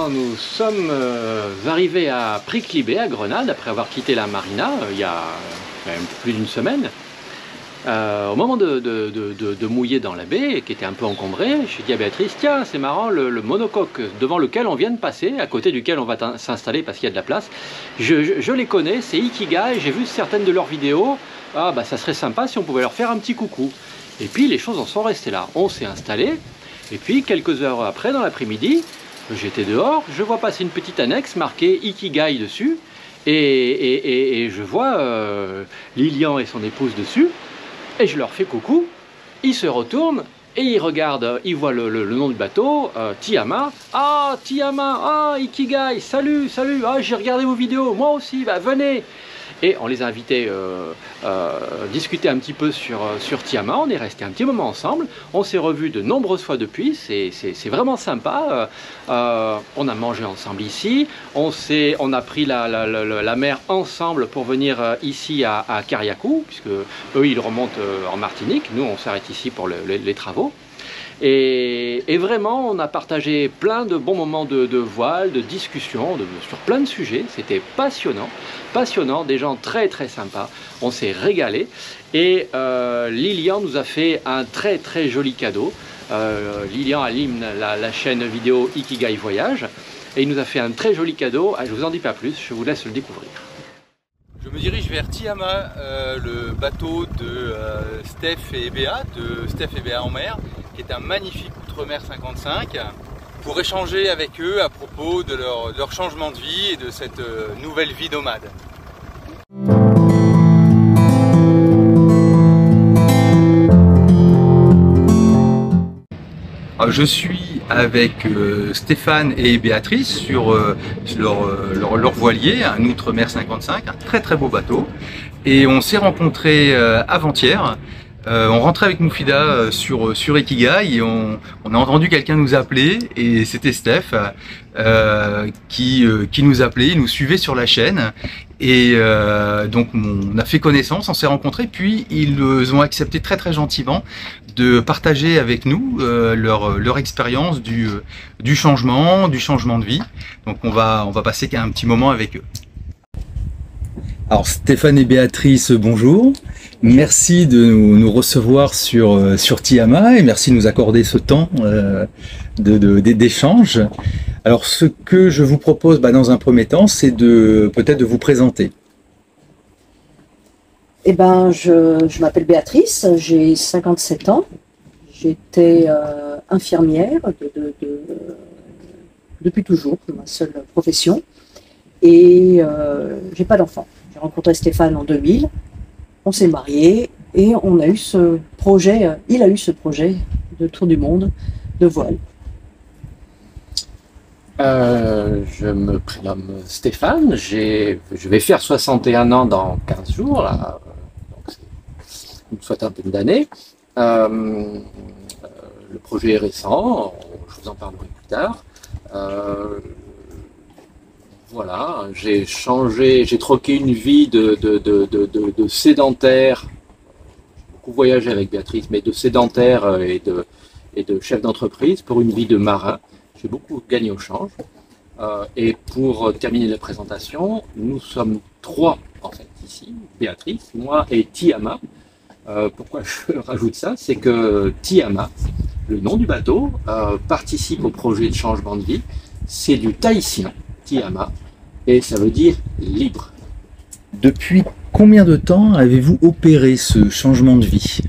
Alors nous sommes arrivés à Prix-Clibé, à Grenade, après avoir quitté la marina il y a quand même plus d'une semaine. Au moment de mouiller dans la baie, qui était un peu encombrée, je dit à Béatrice, tiens, c'est marrant, le monocoque devant lequel on vient de passer, à côté duquel on va s'installer parce qu'il y a de la place, je les connais, c'est Ikigai, j'ai vu certaines de leurs vidéos, ah bah ça serait sympa si on pouvait leur faire un petit coucou. Et puis les choses en sont restées là, on s'est installé, et puis quelques heures après, dans l'après-midi, j'étais dehors, je vois passer une petite annexe marquée Ikigai dessus, et je vois Lilian et son épouse dessus, et je leur fais coucou, ils se retournent et ils regardent, ils voient le nom du bateau, Tiyama. Ah, Tiyama, ah, Ikigai, salut, salut, ah, j'ai regardé vos vidéos, moi aussi, bah venez. Et on les a invités discuter un petit peu sur Tiyama, on est resté un petit moment ensemble, on s'est revus de nombreuses fois depuis, c'est vraiment sympa, on a mangé ensemble ici, on a pris la mer ensemble pour venir ici à Kariakou, puisque eux ils remontent en Martinique, nous on s'arrête ici pour les travaux. Et vraiment, on a partagé plein de bons moments de voile, de discussion, sur plein de sujets. C'était passionnant, passionnant, des gens très très sympas. On s'est régalé. Et Lilian nous a fait un très très joli cadeau. Lilian anime la chaîne vidéo Ikigai Voyage. Et il nous a fait un très joli cadeau. Je vous en dis pas plus, je vous laisse le découvrir. Je me dirige vers Tiyama, le bateau de Steph et Béa, en mer, qui est un magnifique Outremer 55, pour échanger avec eux à propos de leur changement de vie et de cette nouvelle vie nomade. Alors, je suis avec Stéphane et Béatrice sur leur voilier, un Outremer 55, un très très beau bateau. Et on s'est rencontrés avant-hier. On rentrait avec Moufida sur Ikigai et on a entendu quelqu'un nous appeler et c'était Steph qui nous appelait, il nous suivait sur la chaîne et donc on a fait connaissance, on s'est rencontrés, puis ils ont accepté très très gentiment de partager avec nous leur expérience du changement de vie. Donc on va passer un petit moment avec eux. Alors Stéphane et Béatrice, bonjour. Merci de nous recevoir sur Tiyama et merci de nous accorder ce temps d'échange. Alors ce que je vous propose dans un premier temps, c'est peut-être de vous présenter. Eh ben, je m'appelle Béatrice, j'ai 57 ans. J'étais infirmière depuis toujours, ma seule profession. Et j'ai pas d'enfant. J'ai rencontré Stéphane en 2000. On s'est mariés et on a eu ce projet, il a eu ce projet de tour du monde de voile. Je me prénomme Stéphane, je vais faire 61 ans dans 15 jours, là, donc c'est une soixantaine d'années. Le projet est récent, je vous en parlerai plus tard. Voilà, j'ai troqué une vie de sédentaire, j'ai beaucoup voyagé avec Béatrice, mais de sédentaire et de chef d'entreprise pour une vie de marin. J'ai beaucoup gagné au change. Et pour terminer la présentation, nous sommes trois en fait ici, Béatrice, moi et Tiyama. Pourquoi je rajoute ça? C'est que Tiyama, le nom du bateau, participe au projet de changement de vie. C'est du tahitien. Tiyama, et ça veut dire libre. Depuis combien de temps avez-vous opéré ce changement de vie?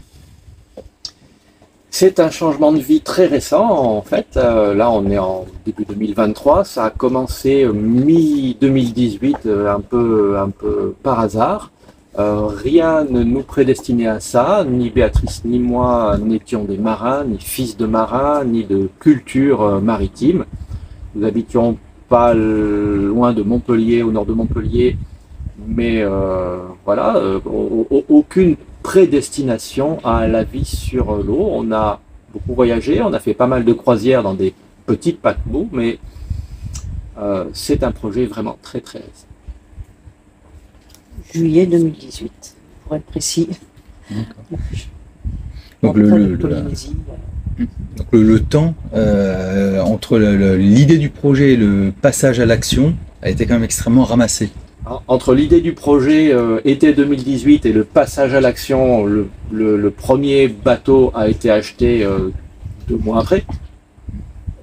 C'est un changement de vie très récent en fait. Là on est en début 2023, ça a commencé mi-2018 un peu par hasard. Rien ne nous prédestinait à ça, ni Béatrice ni moi n'étions des marins, ni fils de marins, ni de culture maritime. Nous habitions pas loin de Montpellier, au nord de Montpellier, mais voilà, aucune prédestination à la vie sur l'eau. On a beaucoup voyagé, on a fait pas mal de croisières dans des petits paquebots, mais c'est un projet vraiment très très récent. Juillet 2018, pour être précis. Donc Donc le temps entre l'idée du projet et le passage à l'action a été quand même extrêmement ramassé. Entre l'idée du projet été 2018 et le passage à l'action, le premier bateau a été acheté 2 mois après.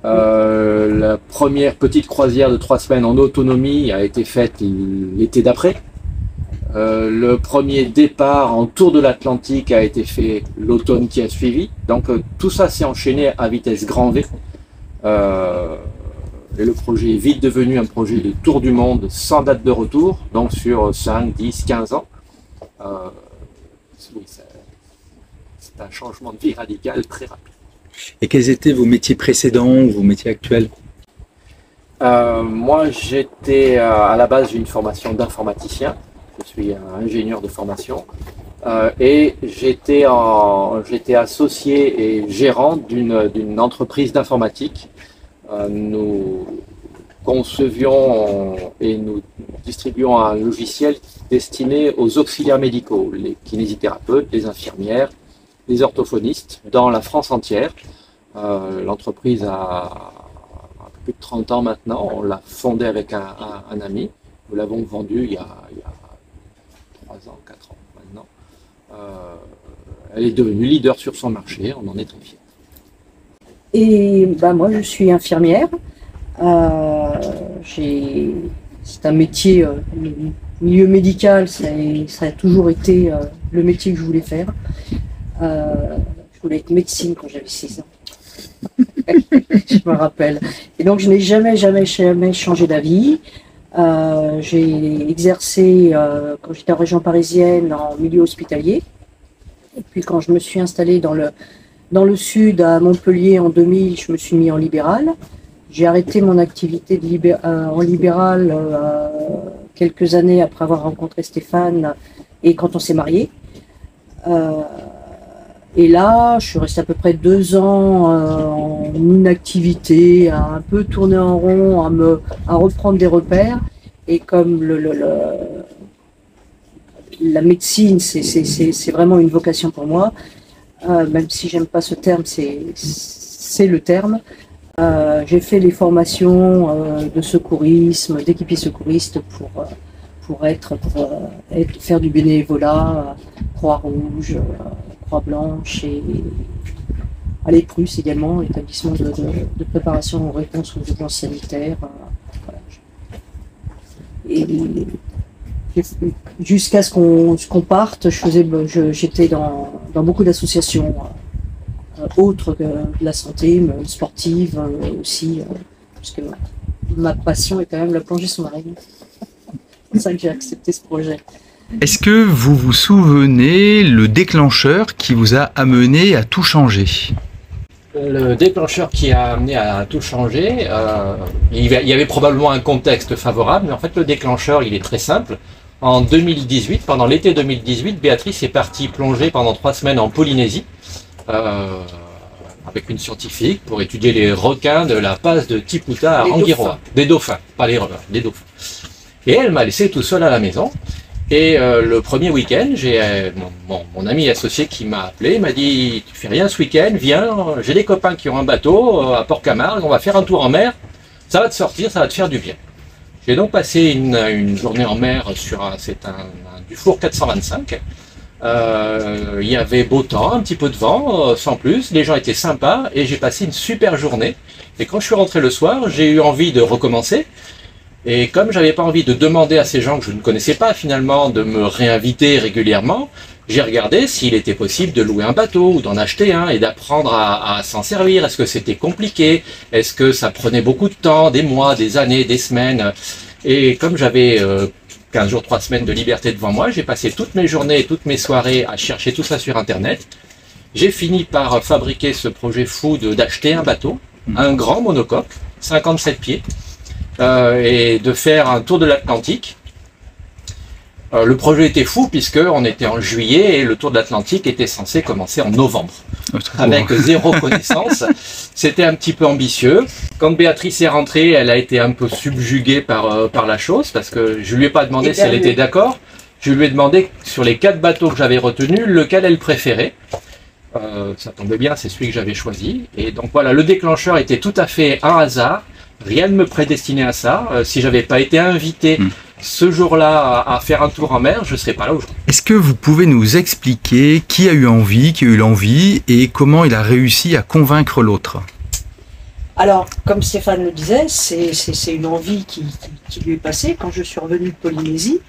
La première petite croisière de 3 semaines en autonomie a été faite l'été d'après. Le premier départ en tour de l'Atlantique a été fait l'automne qui a suivi. Donc tout ça s'est enchaîné à vitesse grand V. Et le projet est vite devenu un projet de tour du monde sans date de retour, donc sur 5, 10, 15 ans. Oui, c'est un changement de vie radical très rapide. Et quels étaient vos métiers précédents ou vos métiers actuels? Moi, j'étais à la base d'une formation d'informaticien. Je suis ingénieur de formation. Et j'étais associé et gérant d'une entreprise d'informatique. Nous concevions et nous distribuons un logiciel destiné aux auxiliaires médicaux, les kinésithérapeutes, les infirmières, les orthophonistes, dans la France entière. L'entreprise a un peu plus de 30 ans maintenant. On l'a fondée avec un ami. Nous l'avons vendue il y a 3 ans, 4 ans maintenant. Elle est devenue leader sur son marché. On en est très fiers. Et moi, je suis infirmière. C'est un métier, le milieu médical, ça a toujours été le métier que je voulais faire. Je voulais être médecine quand j'avais 6 ans. Je me rappelle. Et donc, je n'ai jamais changé d'avis. J'ai exercé, quand j'étais en région parisienne, en milieu hospitalier. Et puis, quand je me suis installée dans le sud, à Montpellier, en 2000, je me suis mis en libéral. J'ai arrêté mon activité en libéral quelques années après avoir rencontré Stéphane et quand on s'est mariés. Et là, je suis restée à peu près 2 ans en inactivité, à un peu tourner en rond, à reprendre des repères. Et comme la médecine, c'est vraiment une vocation pour moi, même si j'aime pas ce terme, c'est le terme. J'ai fait les formations de secourisme, d'équipier secouriste pour faire du bénévolat, Croix-Rouge, Croix-Blanche et à l'EPRUS également, établissement de préparation aux réponses aux urgences sanitaires. Voilà. Et jusqu'à ce qu'on parte, j'étais dans beaucoup d'associations autres que la santé, sportive aussi, parce que ma passion est quand même la plongée sous-marine. C'est pour ça que j'ai accepté ce projet. Est-ce que vous vous souvenez le déclencheur qui vous a amené à tout changer? Le déclencheur qui a amené à tout changer, il y avait probablement un contexte favorable, mais en fait le déclencheur il est très simple. En 2018, pendant l'été 2018, Béatrice est partie plonger pendant 3 semaines en Polynésie avec une scientifique pour étudier les requins de la passe de Tiputa à Anguirua. Des dauphins, pas les requins, des dauphins. Et elle m'a laissé tout seul à la maison. Et le premier week-end, j'ai mon ami associé qui m'a appelé, m'a dit « Tu fais rien ce week-end, viens, j'ai des copains qui ont un bateau à Port-Camargue, on va faire un tour en mer, ça va te sortir, ça va te faire du bien. » J'ai donc passé une journée en mer sur c'est un Dufour 425. Il y avait beau temps, un petit peu de vent, sans plus, les gens étaient sympas et j'ai passé une super journée. Et quand je suis rentré le soir, j'ai eu envie de recommencer. Et comme j'avais pas envie de demander à ces gens que je ne connaissais pas finalement de me réinviter régulièrement, j'ai regardé s'il était possible de louer un bateau ou d'en acheter un et d'apprendre à s'en servir. Est-ce que c'était compliqué? Est-ce que ça prenait beaucoup de temps, des mois, des années, des semaines? Et comme j'avais 15 jours, 3 semaines de liberté devant moi, j'ai passé toutes mes journées, toutes mes soirées à chercher tout ça sur Internet. J'ai fini par fabriquer ce projet fou d'acheter un bateau, un grand monocoque, 57 pieds, et de faire un tour de l'Atlantique. Le projet était fou puisque on était en juillet et le tour de l'Atlantique était censé commencer en novembre. Avec 0 connaissance. C'était un petit peu ambitieux. Quand Béatrice est rentrée, elle a été un peu subjuguée par la chose parce que je lui ai pas demandé si elle était d'accord. Je lui ai demandé sur les 4 bateaux que j'avais retenus, lequel elle préférait. ça tombait bien, c'est celui que j'avais choisi. Et donc voilà, le déclencheur était tout à fait un hasard. Rien ne me prédestinait à ça. Si j'avais pas été invité ce jour-là à faire un tour en mer, je serais pas là aujourd'hui. Est-ce que vous pouvez nous expliquer qui a eu l'envie et comment il a réussi à convaincre l'autre? Alors, comme Stéphane le disait, c'est une envie qui lui est passée. Quand je suis revenu de Polynésie,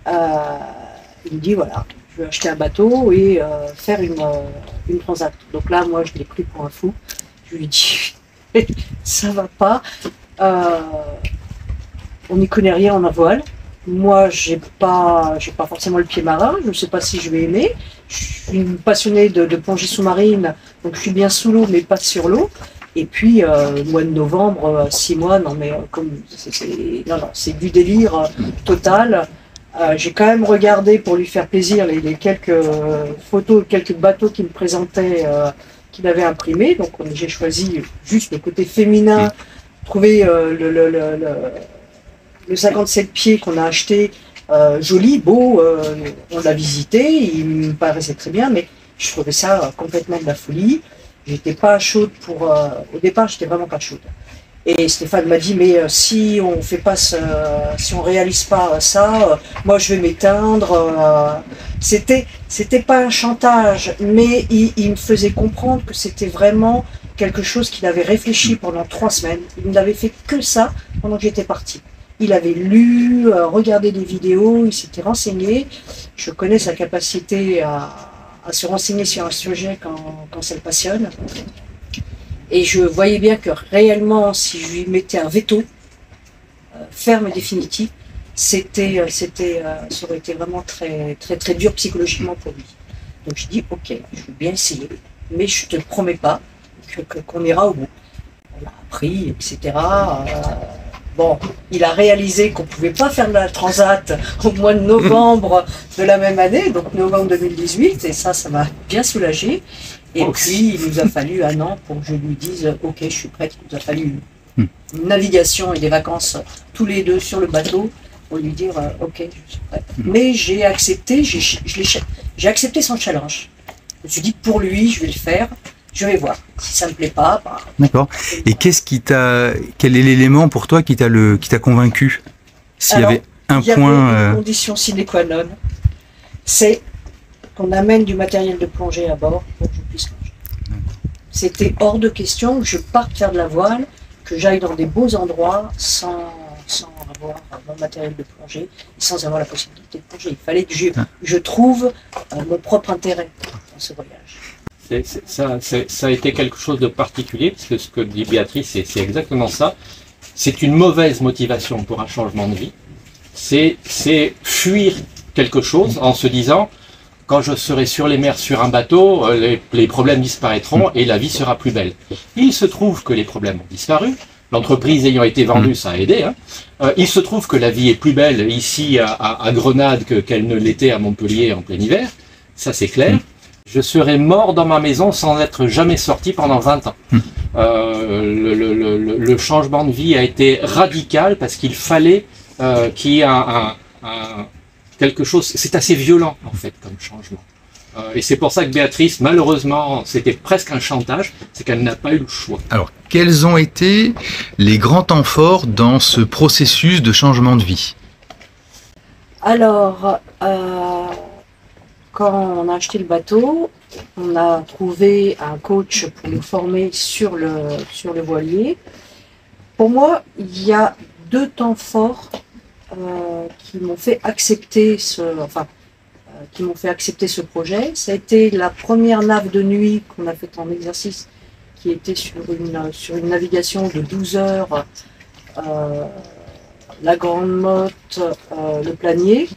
il me dit voilà, je vais acheter un bateau et faire une transat. Donc là, moi, je l'ai pris pour un fou. Je lui ai dit ça va pas. On n'y connaît rien en voile. Moi, j'ai pas forcément le pied marin. Je ne sais pas si je vais aimer. Je suis une passionnée de plongée sous-marine, donc je suis bien sous l'eau, mais pas sur l'eau. Et puis, mois de novembre, 6 mois, non mais comme c'est du délire total. J'ai quand même regardé pour lui faire plaisir les quelques photos, quelques bateaux qu'il me présentait, qu'il avait imprimés. Donc j'ai choisi juste le côté féminin, trouver le 57 pieds qu'on a acheté, joli, beau, on l'a visité, il me paraissait très bien, mais je trouvais ça complètement de la folie. J'étais pas chaude pour. Au départ, j'étais vraiment pas chaude. Et Stéphane m'a dit mais si on fait pas si on réalise pas ça, moi je vais m'éteindre. C'était pas un chantage, mais il me faisait comprendre que c'était vraiment quelque chose qu'il avait réfléchi pendant 3 semaines. Il n'avait fait que ça pendant que j'étais partie. Il avait lu, regardé des vidéos, il s'était renseigné. Je connais sa capacité à se renseigner sur un sujet quand ça le passionne. Et je voyais bien que réellement, si je lui mettais un veto ferme et définitif, ça aurait été vraiment très, très, très dur psychologiquement pour lui. Donc je dis, ok, je vais bien essayer, mais je te promets pas qu'on ira au bout. On a appris, etc. Bon, il a réalisé qu'on ne pouvait pas faire de la transat au mois de novembre de la même année, donc novembre 2018, et ça m'a bien soulagé. Et puis, il nous a fallu 1 an pour que je lui dise « Ok, je suis prête ». Il nous a fallu une navigation et des vacances tous les deux sur le bateau pour lui dire « Ok, je suis prête ». Mais j'ai accepté, j'ai accepté son challenge. Je me suis dit « Pour lui, je vais le faire ». Je vais voir. Si ça me plaît pas, bah, d'accord. Et quel est l'élément pour toi qui t'a convaincu? S'il y avait un point. Une condition sine qua non, c'est qu'on amène du matériel de plongée à bord pour que je puisse plonger. C'était hors de question que je parte faire de la voile, que j'aille dans des beaux endroits sans avoir mon matériel de plongée, sans avoir la possibilité de plonger. Il fallait que je trouve mon propre intérêt dans ce voyage. Ça a été quelque chose de particulier, parce que ce que dit Béatrice, c'est exactement ça. C'est une mauvaise motivation pour un changement de vie. C'est fuir quelque chose en se disant, quand je serai sur les mers sur un bateau, les problèmes disparaîtront et la vie sera plus belle. Il se trouve que les problèmes ont disparu. L'entreprise ayant été vendue, ça a aidé. Il se trouve que la vie est plus belle ici à Grenade qu'elle ne l'était à Montpellier en plein hiver. Ça, c'est clair. Je serais mort dans ma maison sans être jamais sorti pendant 20 ans. Le changement de vie a été radical parce qu'il fallait qu'il y ait quelque chose. C'est assez violent en fait comme changement. Et c'est pour ça que Béatrice, malheureusement, c'était presque un chantage, c'est qu'elle n'a pas eu le choix. Alors, quels ont été les grands temps forts dans ce processus de changement de vie? Alors, quand on a acheté le bateau, on a trouvé un coach pour nous former sur le voilier. Pour moi, il y a 2 temps forts qui m'ont fait accepter ce projet. Ça a été la première nave de nuit qu'on a faite en exercice, qui était sur une navigation de 12 heures, la Grande Motte, le Planier,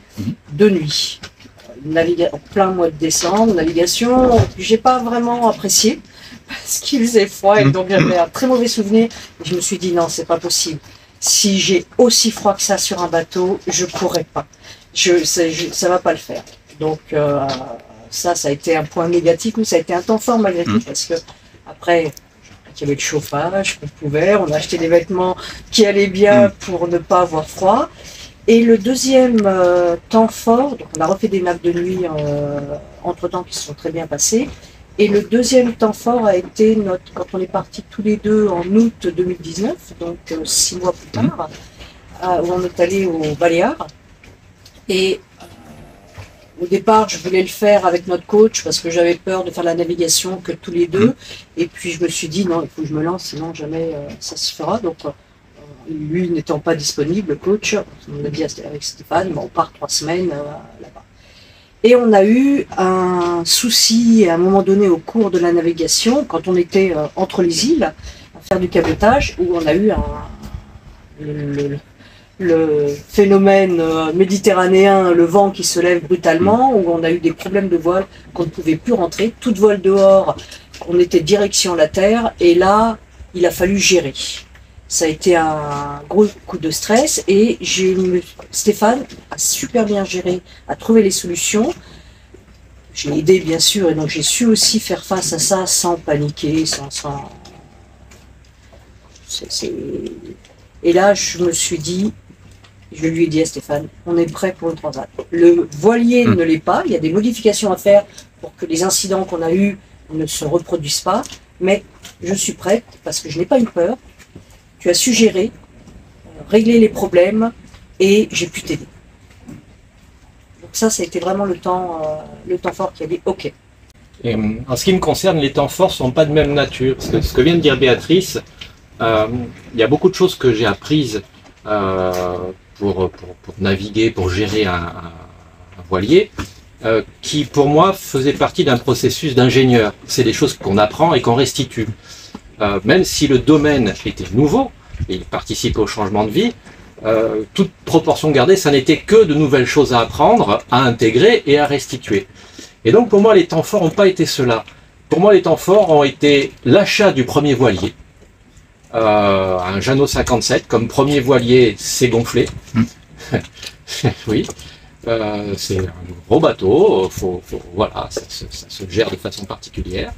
de nuit. En plein mois de décembre, navigation, j'ai pas vraiment apprécié parce qu'il faisait froid et donc j'avais un très mauvais souvenir. Et je me suis dit non, c'est pas possible. Si j'ai aussi froid que ça sur un bateau, je pourrais pas. Ça va pas le faire. Donc ça a été un point négatif, mais ça a été un temps fort malgré tout parce que après il y avait le chauffage qu'on pouvait, on a acheté des vêtements qui allaient bien pour ne pas avoir froid. Et le deuxième temps fort, donc on a refait des nappes de nuit entre-temps qui se sont très bien passées, Et le deuxième temps fort a été quand on est partis tous les deux en août 2019, donc 6 mois plus tard, où on est allé aux Baléares. Et au départ, je voulais le faire avec notre coach parce que j'avais peur de faire la navigation que tous les deux. Et puis je me suis dit, non, il faut que je me lance, sinon jamais ça se fera. Donc lui n'étant pas disponible, le coach, on a dit avec Stéphane, on part 3 semaines là-bas. Et on a eu un souci à un moment donné au cours de la navigation, quand on était entre les îles, à faire du cabotage, où on a eu le phénomène méditerranéen, le vent qui se lève brutalement, où on a eu des problèmes de voile, qu'on ne pouvait plus rentrer, toute voile dehors, on était direction la terre, et là, il a fallu gérer. Ça a été un gros coup de stress, et Stéphane a super bien géré, a trouvé les solutions. Je l'ai aidé bien sûr, et donc j'ai su aussi faire face à ça sans paniquer, Et là, je me suis dit, je lui ai dit à Stéphane, on est prêt pour le transat. Le voilier ne l'est pas, il y a des modifications à faire pour que les incidents qu'on a eus ne se reproduisent pas, mais je suis prête parce que je n'ai pas eu peur. Tu as su gérer, régler les problèmes et j'ai pu t'aider. Donc ça a été vraiment le temps fort qui a dit OK. Et en ce qui me concerne, les temps forts ne sont pas de même nature. Ce que vient de dire Béatrice, il y a beaucoup de choses que j'ai apprises pour naviguer, pour gérer un voilier, qui pour moi faisaient partie d'un processus d'ingénieur. C'est des choses qu'on apprend et qu'on restitue. Même si le domaine était nouveau, et il participait au changement de vie, toute proportion gardée, ça n'était que de nouvelles choses à apprendre, à intégrer et à restituer. Et donc pour moi les temps forts n'ont pas été cela. Pour moi les temps forts ont été l'achat du premier voilier, un Jeannot 57, comme premier voilier c'est gonflé. Oui, c'est un gros bateau, voilà, ça se gère de façon particulière.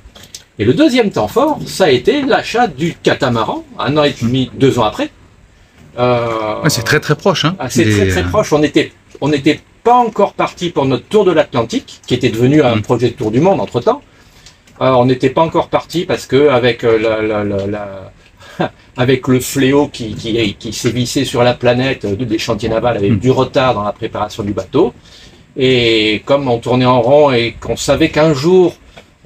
Et le deuxième temps fort, ça a été l'achat du catamaran, 1 an et demi, 2 ans après. C'est très très proche. Hein, c'est très très proche. On n'était pas encore parti pour notre tour de l'Atlantique, qui était devenu un projet de tour du monde entre temps. On n'était pas encore parti parce que avec avec le fléau qui sévissait sur la planète, des chantiers navals avaient du retard dans la préparation du bateau. Et comme on tournait en rond et qu'on savait qu'un jour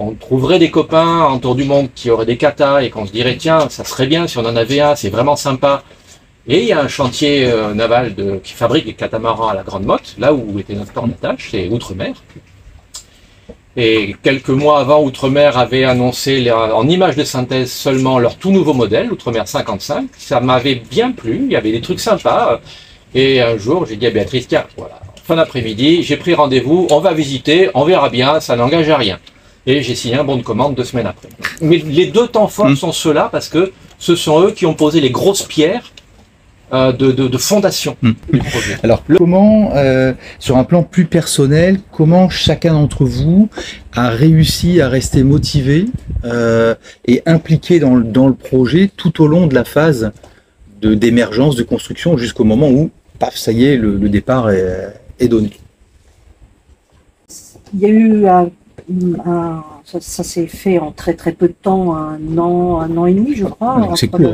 on trouverait des copains en tour du monde qui auraient des katas et qu'on se dirait tiens, ça serait bien si on en avait un, c'est vraiment sympa. Et il y a un chantier naval qui fabrique des catamarans à la Grande Motte, là où était notre port d'attache, c'est Outremer. Et quelques mois avant, Outremer avait annoncé en image de synthèse seulement leur tout nouveau modèle, Outremer 55. Ça m'avait bien plu, il y avait des trucs sympas. Et un jour, j'ai dit à Béatrice, tiens, voilà, fin d'après-midi, j'ai pris rendez-vous, on va visiter, on verra bien, ça n'engage à rien. Et j'ai signé un bon de commande 2 semaines après. Mais les deux temps forts sont ceux-là parce que ce sont eux qui ont posé les grosses pierres de fondation du projet. Alors, comment, sur un plan plus personnel, comment chacun d'entre vous a réussi à rester motivé et impliqué dans le projet tout au long de la phase d'émergence, de construction, jusqu'au moment où, paf, ça y est, le départ est donné? Il y a eu ça s'est fait en très très peu de temps, 1 an et demi, je crois. C'est court.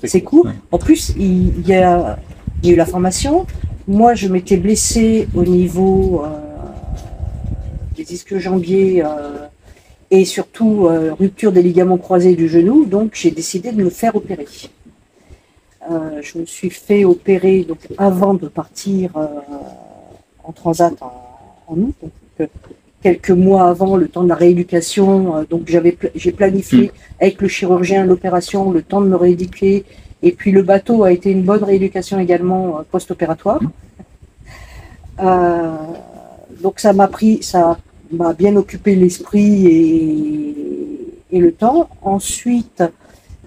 C'est court. Ouais. En plus, il y a eu la formation. Moi, je m'étais blessée au niveau des ischio-jambiers et surtout rupture des ligaments croisés du genou. Donc, j'ai décidé de me faire opérer. Je me suis fait opérer donc, avant de partir en transat en août. Donc, quelques mois avant, le temps de la rééducation, donc j'ai planifié avec le chirurgien l'opération, le temps de me rééduquer, et puis le bateau a été une bonne rééducation également post-opératoire. Donc ça m'a bien occupé l'esprit et le temps. Ensuite,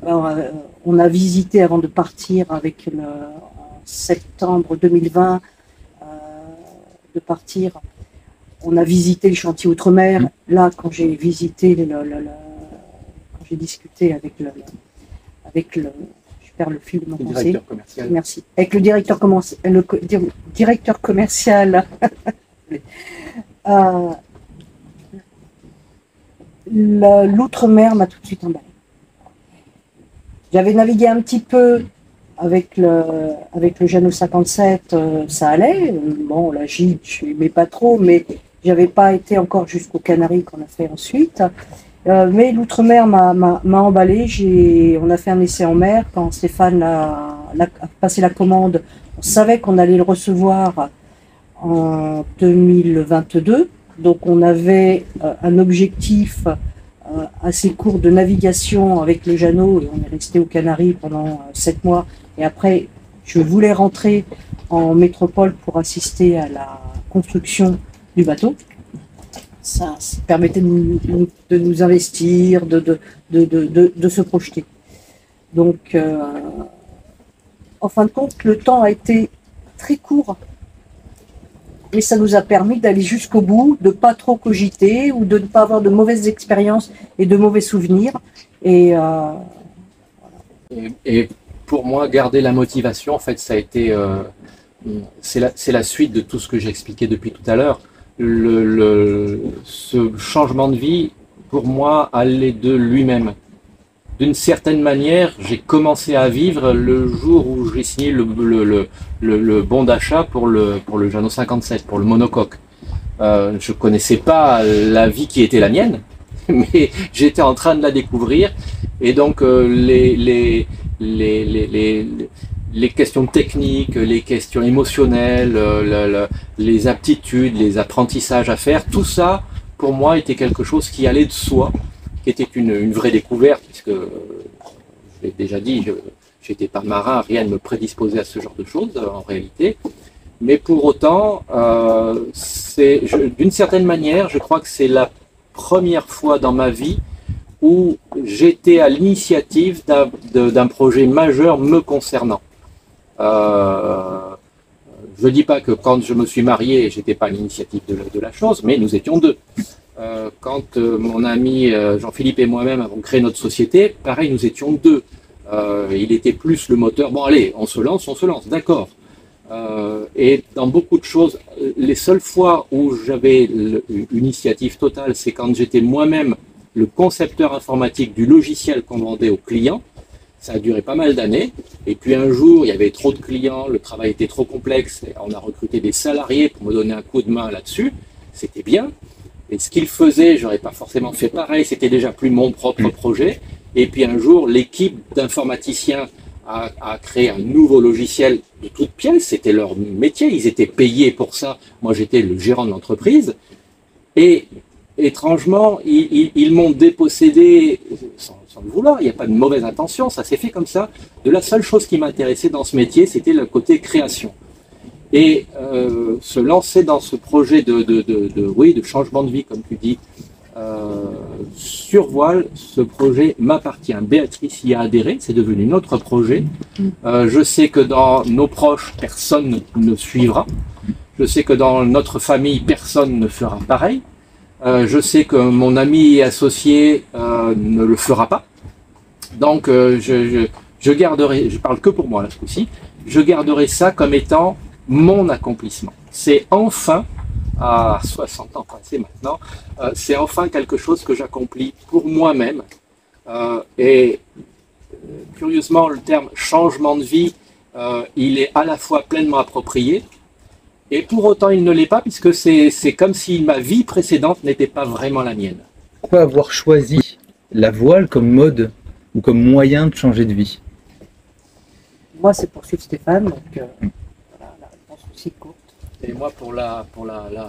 on a visité avant de partir en septembre 2020, on a visité le chantier Outremer. Là, quand j'ai visité, quand j'ai discuté avec je perds le fil de mon pensée. Directeur commercial. Merci. Avec le directeur commercial. l'outre-mer m'a tout de suite emballé. J'avais navigué un petit peu avec le Jeannot 57, ça allait. Bon, la gîte, je n'aimais pas trop, mais j'avais pas été encore jusqu'aux Canaries qu'on a fait ensuite. Mais l'outre-mer m'a emballé. On a fait un essai en mer quand Stéphane a passé la commande. On savait qu'on allait le recevoir en 2022. Donc on avait un objectif assez court de navigation avec le Jeannot et on est resté aux Canaries pendant 7 mois. Et après, je voulais rentrer en métropole pour assister à la construction du bateau. Ça permettait de nous investir, de se projeter. Donc, en fin de compte, le temps a été très court. Et ça nous a permis d'aller jusqu'au bout, de ne pas trop cogiter ou de ne pas avoir de mauvaises expériences et de mauvais souvenirs. Et pour moi, garder la motivation, en fait, ça a été, c'est la suite de tout ce que j'ai expliqué depuis tout à l'heure. Ce changement de vie, pour moi, allait de lui-même. D'une certaine manière, j'ai commencé à vivre le jour où j'ai signé le bon d'achat pour le Jeannot 57, pour le monocoque. Je connaissais pas la vie qui était la mienne, mais j'étais en train de la découvrir. Et donc les questions techniques, les questions émotionnelles, les aptitudes, les apprentissages à faire, tout ça, pour moi, était quelque chose qui allait de soi, qui était une vraie découverte, puisque, je l'ai déjà dit, je n'étais pas marin, rien ne me prédisposait à ce genre de choses, en réalité. Mais pour autant, d'une certaine manière, je crois que c'est la première fois dans ma vie où j'étais à l'initiative d'un projet majeur me concernant. Je ne dis pas que quand je me suis marié, j'étais pas à l'initiative de la chose, mais nous étions deux. Quand mon ami Jean-Philippe et moi-même avons créé notre société, pareil, nous étions deux. Il était plus le moteur. Bon, allez, on se lance, d'accord. Et dans beaucoup de choses, les seules fois où j'avais une initiative totale, c'est quand j'étais moi-même le concepteur informatique du logiciel qu'on vendait aux clients. Ça a duré pas mal d'années. Et puis un jour, il y avait trop de clients, le travail était trop complexe. Et on a recruté des salariés pour me donner un coup de main là-dessus. C'était bien. Et ce qu'ils faisaient, j'aurais pas forcément fait pareil. C'était déjà plus mon propre projet. Et puis un jour, l'équipe d'informaticiens a créé un nouveau logiciel de toutes pièces. C'était leur métier. Ils étaient payés pour ça. Moi, j'étais le gérant de l'entreprise. Et étrangement, ils m'ont dépossédé, sans le vouloir, il n'y a pas de mauvaise intention, ça s'est fait comme ça, de la seule chose qui m'intéressait dans ce métier, c'était le côté création. Et se lancer dans ce projet de changement de vie, comme tu dis, sur voile, ce projet m'appartient. Béatrice y a adhéré, c'est devenu notre projet. Je sais que dans nos proches, personne ne suivra. Je sais que dans notre famille, personne ne fera pareil. Je sais que mon ami et associé ne le fera pas. Donc je garderai, je parle que pour moi là ce coup-ci, je garderai ça comme étant mon accomplissement. C'est enfin, à 60 ans passés maintenant, c'est enfin quelque chose que j'accomplis pour moi-même. Et curieusement, le terme changement de vie, il est à la fois pleinement approprié, et pour autant, il ne l'est pas, puisque c'est comme si ma vie précédente n'était pas vraiment la mienne. Pourquoi avoir choisi la voile comme mode ou comme moyen de changer de vie? moi, c'est pour suivre Stéphane, donc voilà, la réponse aussi courte. Et moi, pour la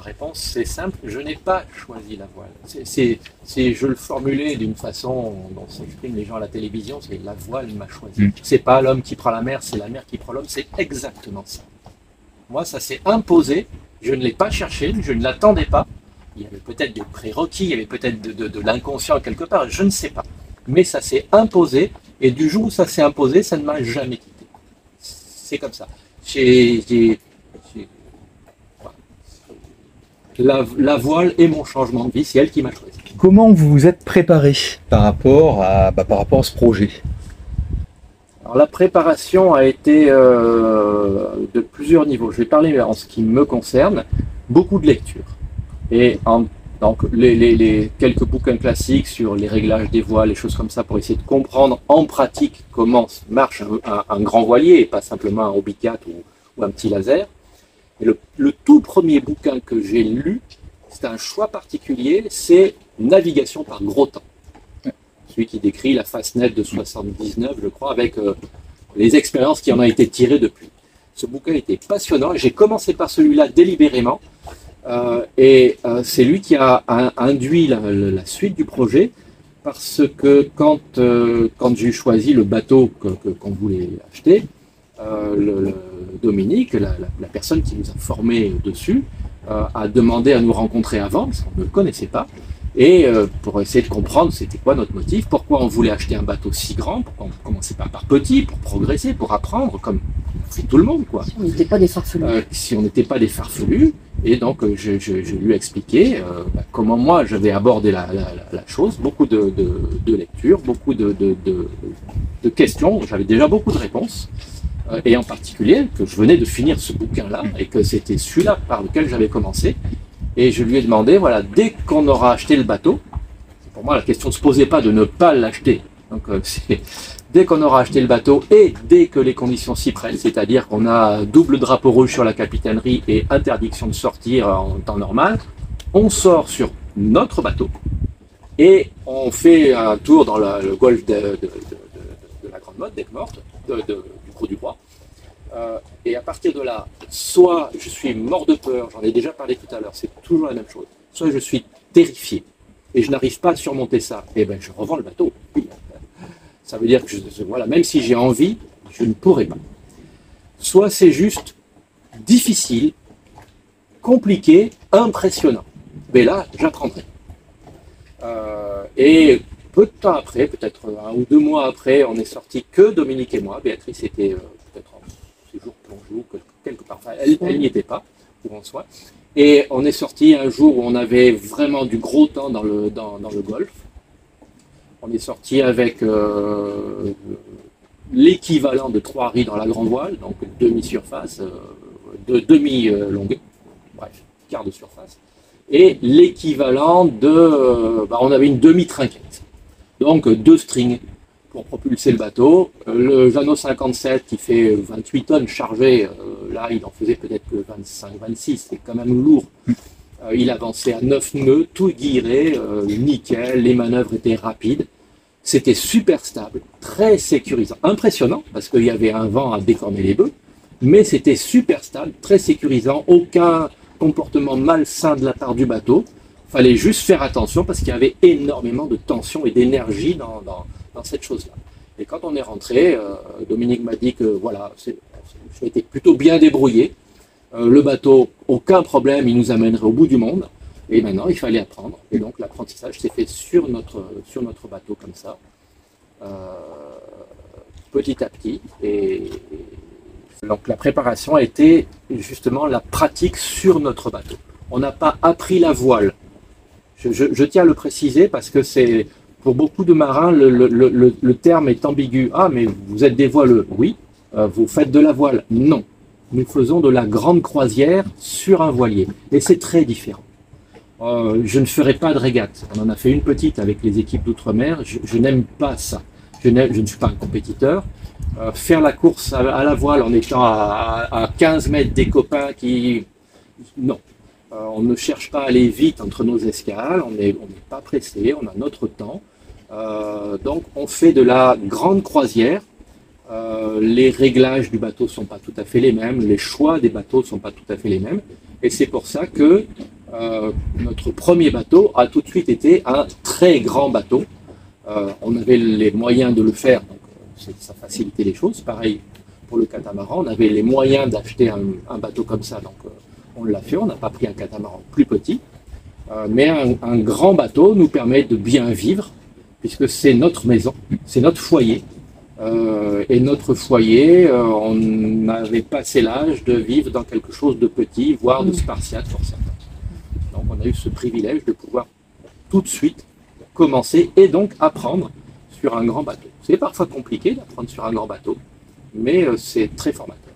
réponse, c'est simple, je n'ai pas choisi la voile. Je le formulais d'une façon dont s'expriment les gens à la télévision, c'est la voile m'a choisi. C'est pas l'homme qui prend la mer, c'est la mer qui prend l'homme, c'est exactement ça. Moi, ça s'est imposé, je ne l'ai pas cherché, je ne l'attendais pas. Il y avait peut-être des prérequis, il y avait peut-être de l'inconscient quelque part, je ne sais pas. Mais ça s'est imposé, et du jour où ça s'est imposé, ça ne m'a jamais quitté. C'est comme ça. La voile est mon changement de vie, c'est elle qui m'a choisi. Comment vous vous êtes préparé par rapport à ce projet? Alors, la préparation a été de plusieurs niveaux. Je vais parler en ce qui me concerne, beaucoup de lectures. Et Donc les quelques bouquins classiques sur les réglages des voiles, les choses comme ça, pour essayer de comprendre en pratique comment marche un grand voilier et pas simplement un Hobbycat ou un petit laser. Et le tout premier bouquin que j'ai lu, c'est un choix particulier, c'est Navigation par gros temps. Celui qui décrit la Fastnet de 79, je crois, avec les expériences qui en ont été tirées depuis. Ce bouquin était passionnant et j'ai commencé par celui-là délibérément. C'est lui qui a induit la suite du projet, parce que quand j'ai choisi le bateau qu'on voulait acheter, Dominique, la personne qui nous a formés dessus, a demandé à nous rencontrer avant, parce qu'on ne le connaissait pas, et pour essayer de comprendre c'était quoi notre motif, pourquoi on voulait acheter un bateau si grand, pourquoi on ne commençait pas par petit, pour progresser, pour apprendre, comme fait tout le monde, quoi. Si on n'était pas des farfelus. Si on n'était pas des farfelus, et donc je lui ai expliqué comment moi j'avais abordé la chose, beaucoup de lectures, beaucoup de questions, j'avais déjà beaucoup de réponses, et en particulier que je venais de finir ce bouquin-là, et que c'était celui-là par lequel j'avais commencé, et je lui ai demandé, voilà, dès qu'on aura acheté le bateau, pour moi la question ne se posait pas de ne pas l'acheter, donc dès qu'on aura acheté le bateau et dès que les conditions s'y prennent, c'est-à-dire qu'on a double drapeau rouge sur la capitainerie et interdiction de sortir en temps normal, on sort sur notre bateau et on fait un tour dans le golfe de la Grande Motte, d'Aigues Mortes, du Creux du Roi. Et à partir de là, soit je suis mort de peur, j'en ai déjà parlé tout à l'heure, c'est toujours la même chose, soit je suis terrifié et je n'arrive pas à surmonter ça, et ben je revends le bateau. Ça veut dire que voilà, même si j'ai envie, je ne pourrai pas. Soit c'est juste difficile, compliqué, impressionnant. Mais là, j'apprendrai. Et peu de temps après, peut-être 1 ou 2 mois après, on est sorti que Dominique et moi. Béatrice était peut-être en séjour plongée ou quelque part. Enfin, elle n'y était pas, où on soit. Et on est sorti un jour où on avait vraiment du gros temps dans le golfe. On est sorti avec l'équivalent de 3 riz dans la grande voile, donc demi-surface, demi-longueur, bref, quart de surface, et l'équivalent de... on avait une demi-trinquette, donc 2 strings pour propulser le bateau. Le Jeannot 57 qui fait 28 tonnes chargées, là il en faisait peut-être que 25-26, c'est quand même lourd. Il avançait à 9 nœuds, tout guiré, nickel, les manœuvres étaient rapides. C'était super stable, très sécurisant, impressionnant, parce qu'il y avait un vent à décorner les bœufs, mais c'était super stable, très sécurisant, aucun comportement malsain de la part du bateau. Il fallait juste faire attention parce qu'il y avait énormément de tension et d'énergie dans cette chose-là. Et quand on est rentré, Dominique m'a dit que voilà, je m'étais plutôt bien débrouillé. Le bateau, aucun problème, il nous amènerait au bout du monde. Et maintenant, il fallait apprendre. Et donc, l'apprentissage s'est fait sur notre bateau comme ça, petit à petit. Et donc, la préparation a été justement la pratique sur notre bateau. On n'a pas appris la voile. Je tiens à le préciser parce que c'est pour beaucoup de marins, le terme est ambigu. Ah, mais vous êtes des voileux. Oui. Vous faites de la voile. Non. Nous faisons de la grande croisière sur un voilier. Et c'est très différent. Je ne ferai pas de régate. On en a fait une petite avec les équipes d'outre-mer. Je n'aime pas ça. Je ne suis pas un compétiteur. Faire la course à la voile en étant à 15 mètres des copains qui... Non. On ne cherche pas à aller vite entre nos escales. On n'est pas pressé. On a notre temps. Donc on fait de la grande croisière. Les réglages du bateau ne sont pas tout à fait les mêmes. Les choix des bateaux ne sont pas tout à fait les mêmes. Et c'est pour ça que notre premier bateau a tout de suite été un très grand bateau. On avait les moyens de le faire, donc ça facilitait les choses. Pareil pour le catamaran, on avait les moyens d'acheter un bateau comme ça, donc on l'a fait. On n'a pas pris un catamaran plus petit, mais un grand bateau nous permet de bien vivre, puisque c'est notre maison, c'est notre foyer. Et notre foyer, on avait passé l'âge de vivre dans quelque chose de petit, voire de spartiate pour certains. Donc on a eu ce privilège de pouvoir tout de suite commencer et donc apprendre sur un grand bateau. C'est parfois compliqué d'apprendre sur un grand bateau, mais c'est très formateur.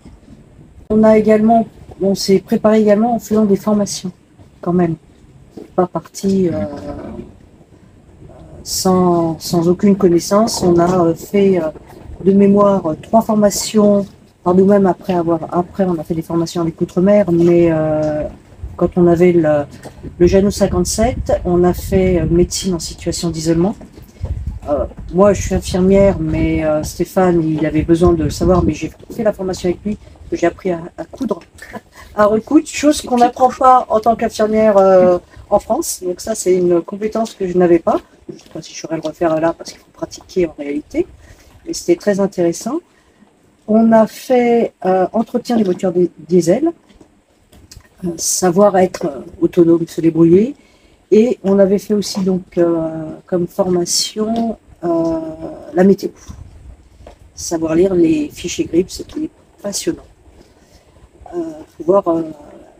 On s'est préparé également en faisant des formations, quand même. pas parti sans aucune connaissance. On a fait de mémoire 3 formations par nous-mêmes après on a fait des formations avec Outre-mer, mais quand on avait le Jeannot 57, on a fait médecine en situation d'isolement. Moi, je suis infirmière, mais Stéphane, il avait besoin de le savoir, mais j'ai fait la formation avec lui, que j'ai appris à coudre, à recoudre, chose qu'on n'apprend pas en tant qu'infirmière en France. Donc ça, c'est une compétence que je n'avais pas. Je ne sais pas si je saurais le refaire là, parce qu'il faut pratiquer en réalité. Et c'était très intéressant. On a fait entretien des voitures diesel, savoir être autonome, se débrouiller. Et on avait fait aussi donc comme formation la météo. Savoir lire les fichiers GRIP, c'était passionnant. Pouvoir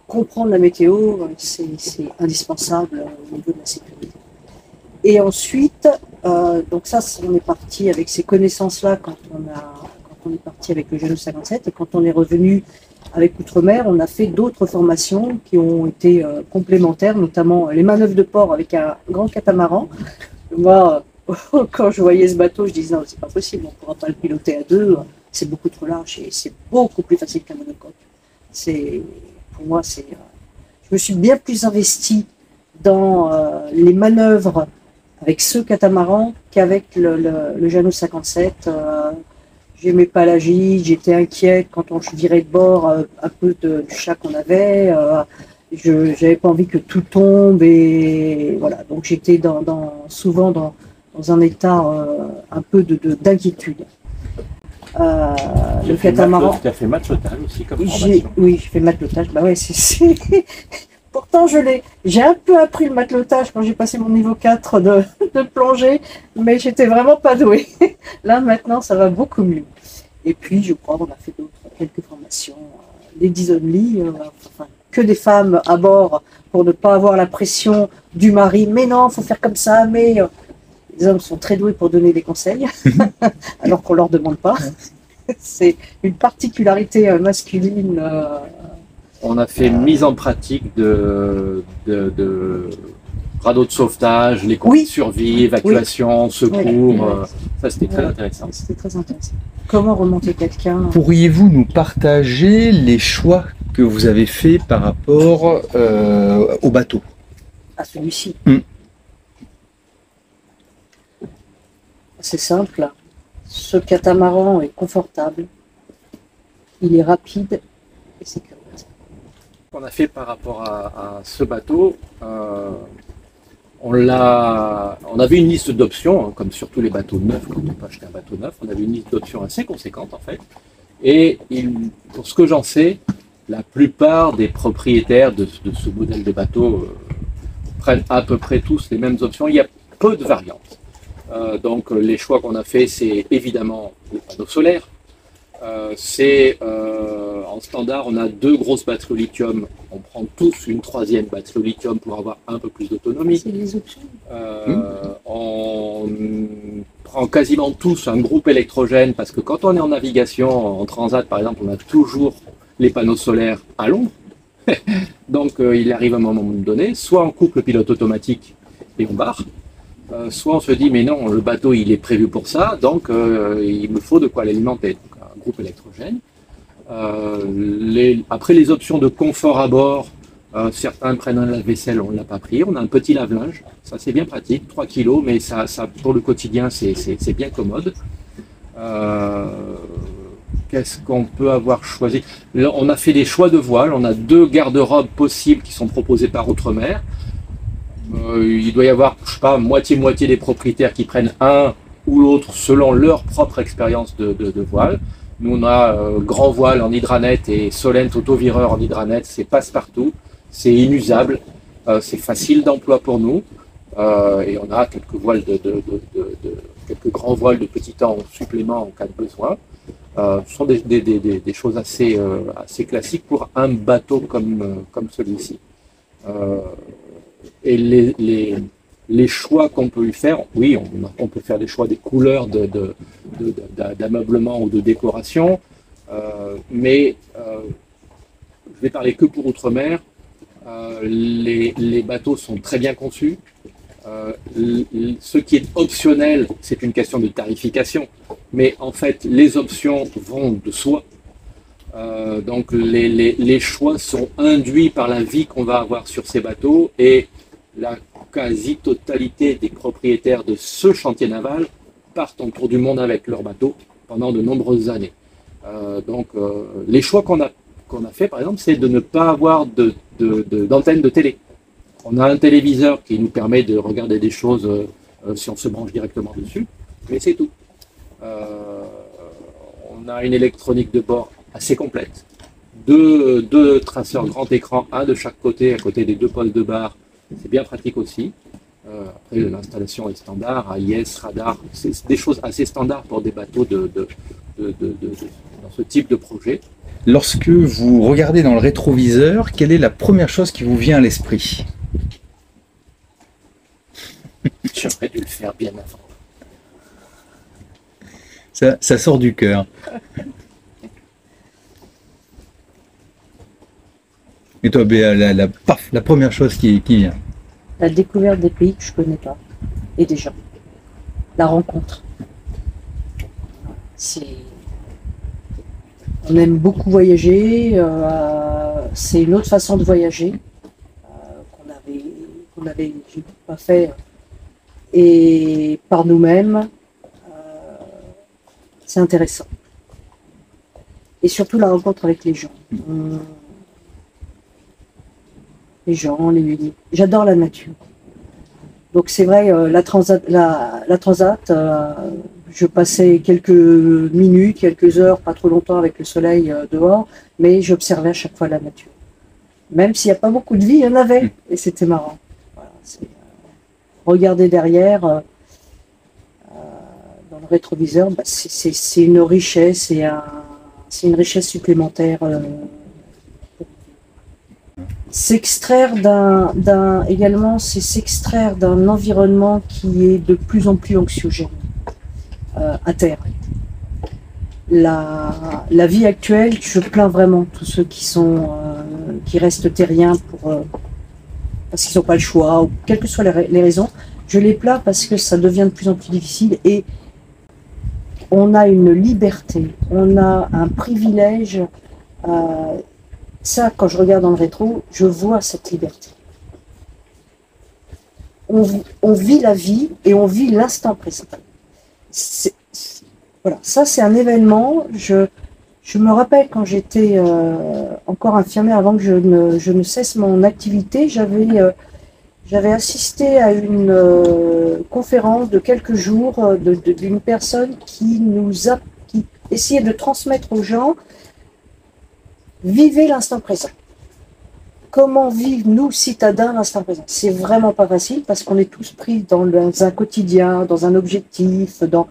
comprendre la météo, c'est indispensable au niveau de la sécurité. Et ensuite, donc ça, on est parti avec ces connaissances-là quand on est parti avec le Jeannot 57, et quand on est revenu avec Outre-mer, on a fait d'autres formations qui ont été complémentaires, notamment les manœuvres de port avec un grand catamaran. Moi, quand je voyais ce bateau, je disais non, c'est pas possible, on ne pourra pas le piloter à 2, c'est beaucoup trop large et c'est beaucoup plus facile qu'un monocoque. Pour moi, je me suis bien plus investie dans les manœuvres avec ce catamaran qu'avec le Jeannot 57. J'aimais pas la gîte, j'étais inquiète quand on virait de bord un peu du chat qu'on avait. Je n'avais pas envie que tout tombe et voilà. Donc j'étais souvent dans un état un peu d'inquiétude. Le catamaran. Tu as fait matelotage aussi comme formation. Oui, j'ai fait matelotage. Bah ouais, Pourtant, j'ai un peu appris le matelotage quand j'ai passé mon niveau 4 de plongée, mais j'étais vraiment pas douée. Là, maintenant, ça va beaucoup mieux. Et puis, je crois qu'on a fait quelques formations, des 10 only, que des femmes à bord pour ne pas avoir la pression du mari. Mais non, il faut faire comme ça, mais les hommes sont très doués pour donner des conseils, alors qu'on ne leur demande pas. C'est une particularité masculine. On a fait mise en pratique de radeaux de sauvetage, les conduits de survie, évacuation, secours. Ça, c'était très intéressant. C'était très intéressant. Comment remonter quelqu'un? Pourriez-vous nous partager les choix que vous avez faits par rapport au bateau? À celui-ci. C'est simple. Ce catamaran est confortable, il est rapide et sécurisé. Ce qu'on a fait par rapport à ce bateau, on avait une liste d'options, hein, comme sur tous les bateaux neufs, quand on peut acheter un bateau neuf, on avait une liste d'options assez conséquente en fait. Et pour ce que j'en sais, la plupart des propriétaires de ce modèle de bateau prennent à peu près tous les mêmes options. Il y a peu de variantes. Donc les choix qu'on a fait, c'est évidemment les panneaux solaires. En standard, on a 2 grosses batteries au lithium. On prend tous une 3e batterie au lithium pour avoir un peu plus d'autonomie. C'est les options. On prend quasiment tous un groupe électrogène parce que quand on est en navigation, en transat par exemple, on a toujours les panneaux solaires à l'ombre. Donc il arrive un moment donné, soit on coupe le pilote automatique et on barre, soit on se dit mais non, le bateau il est prévu pour ça, donc il me faut de quoi l'alimenter. Donc un groupe électrogène. Après les options de confort à bord, certains prennent un lave-vaisselle, on ne l'a pas pris. On a un petit lave-linge, ça c'est bien pratique, 3 kg, mais ça pour le quotidien c'est bien commode. Qu'est-ce qu'on peut avoir choisi? Là, on a fait des choix de voile, on a 2 garde-robes possibles qui sont proposés par Outre-mer. Il doit y avoir, je sais pas, moitié-moitié des propriétaires qui prennent un ou l'autre selon leur propre expérience de voile. Nous, on a grand voile en hydranet et Solent autovireur en hydranet, c'est passe-partout, c'est inusable, c'est facile d'emploi pour nous. Et on a quelques voiles quelques grands voiles de petit temps en supplément en cas de besoin. Ce sont des choses assez classiques pour un bateau comme celui-ci. Et les choix qu'on peut y faire, oui, on peut faire des choix des couleurs d'ameublement ou de décoration, mais je vais parler que pour Outre-mer. Les bateaux sont très bien conçus. Ce qui est optionnel, c'est une question de tarification, mais en fait, les options vont de soi. Donc les choix sont induits par la vie qu'on va avoir sur ces bateaux, et la quasi-totalité des propriétaires de ce chantier naval partent en tour du monde avec leur bateau pendant de nombreuses années. Les choix qu'on a fait, par exemple, c'est de ne pas avoir d'antenne de télé. On a un téléviseur qui nous permet de regarder des choses si on se branche directement dessus, mais c'est tout. On a une électronique de bord assez complète. Deux traceurs grand écran, un de chaque côté, à côté des deux postes de barre. C'est bien pratique aussi. Après, l'installation est standard, AIS, radar, c'est des choses assez standards pour des bateaux dans ce type de projet. Lorsque vous regardez dans le rétroviseur, quelle est la première chose qui vous vient à l'esprit? J'aurais dû le faire bien avant. Ça sort du cœur. Et toi, Béa, la première chose qui vient? La découverte des pays que je ne connais pas et des gens. La rencontre. On aime beaucoup voyager. C'est une autre façon de voyager qu'on n'avait pas fait. Et par nous-mêmes, c'est intéressant. Et surtout la rencontre avec les gens. Les gens, j'adore la nature. Donc c'est vrai, la transat, je passais quelques minutes, quelques heures, pas trop longtemps avec le soleil dehors, mais j'observais à chaque fois la nature. Même s'il n'y a pas beaucoup de vie, il y en avait, et c'était marrant. Voilà, regarder derrière, dans le rétroviseur, c'est une richesse, c'est une richesse supplémentaire. S'extraire également, c'est s'extraire d'un environnement qui est de plus en plus anxiogène à terre. La vie actuelle, je plains vraiment tous ceux qui restent terriens parce qu'ils n'ont pas le choix, ou quelles que soient les raisons. Je les plains parce que ça devient de plus en plus difficile, et on a une liberté, on a un privilège. Ça, quand je regarde dans le rétro, je vois cette liberté. On vit la vie et on vit l'instant présent. Voilà, ça c'est un événement. Je me rappelle quand j'étais encore infirmière, avant que je ne cesse mon activité, j'avais assisté à une conférence de quelques jours d'une personne qui essayait de transmettre aux gens: vivez l'instant présent. Comment vivre, nous, citadins, l'instant présent? C'est vraiment pas facile parce qu'on est tous pris dans un quotidien, dans un objectif, dans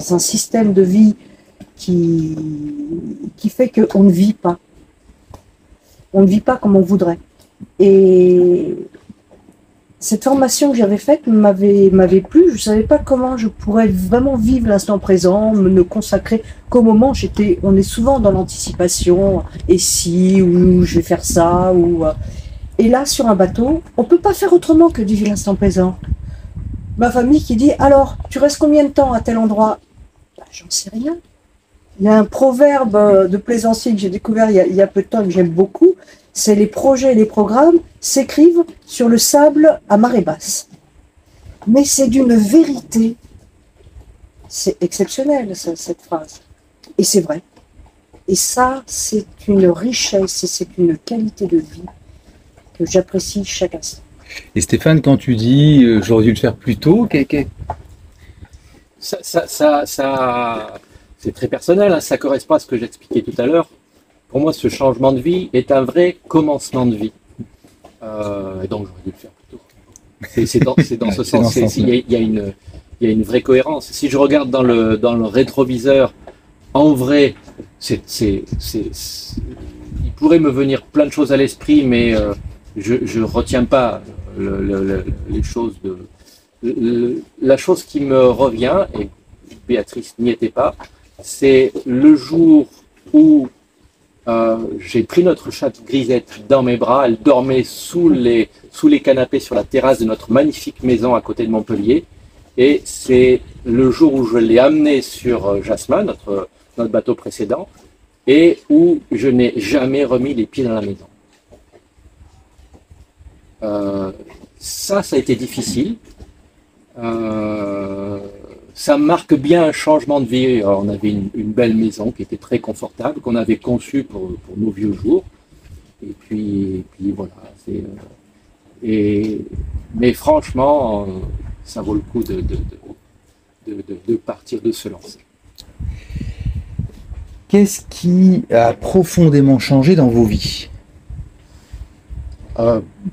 un système de vie qui fait qu'on ne vit pas. On ne vit pas comme on voudrait. Et cette formation que j'avais faite m'avait plu. Je ne savais pas comment je pourrais vraiment vivre l'instant présent, me ne consacrer qu'au moment. On est souvent dans l'anticipation, et si, ou je vais faire ça, et là, sur un bateau, on ne peut pas faire autrement que de vivre l'instant présent. Ma famille qui dit: alors, tu restes combien de temps à tel endroit? J'en sais rien. Il y a un proverbe de plaisancier que j'ai découvert il y a peu de temps, que j'aime beaucoup. C'est: les projets et les programmes s'écrivent sur le sable à marée basse. Mais c'est d'une vérité. C'est exceptionnel, cette phrase. Et c'est vrai. Et ça, c'est une richesse et c'est une qualité de vie que j'apprécie chaque instant. Et Stéphane, quand tu dis j'aurais dû le faire plus tôt, Ça, c'est très personnel, hein. Ça correspond à ce que j'expliquais tout à l'heure. Pour moi, ce changement de vie est un vrai commencement de vie. Et donc, j'aurais dû le faire plus tôt. C'est dans ce sens. Il y a une vraie cohérence. Si je regarde dans le rétroviseur, en vrai, il pourrait me venir plein de choses à l'esprit, mais je retiens pas les choses la chose qui me revient, et Béatrice n'y était pas, c'est le jour où J'ai pris notre chatte Grisette dans mes bras. Elle dormait sous les canapés sur la terrasse de notre magnifique maison à côté de Montpellier. Et c'est le jour où je l'ai amenée sur Jasmin, notre bateau précédent, et où je n'ai jamais remis les pieds dans la maison. Ça a été difficile. Ça marque bien un changement de vie. On avait une belle maison qui était très confortable, qu'on avait conçue pour nos vieux jours. Et puis voilà. Mais franchement, ça vaut le coup de partir, de se lancer. Qu'est-ce qui a profondément changé dans vos vies?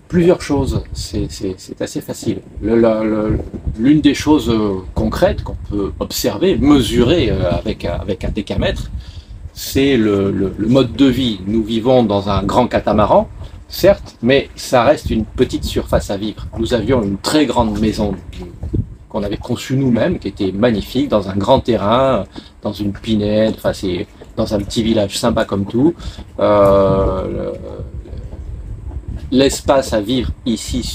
Plusieurs choses, c'est assez facile. L'une des choses concrètes qu'on peut observer, mesurer avec un décamètre, c'est le mode de vie. Nous vivons dans un grand catamaran, certes, mais ça reste une petite surface à vivre. Nous avions une très grande maison qu'on avait conçue nous-mêmes, qui était magnifique, dans un grand terrain, dans une pinède, enfin c'est dans un petit village sympa comme tout. L'espace à vivre ici,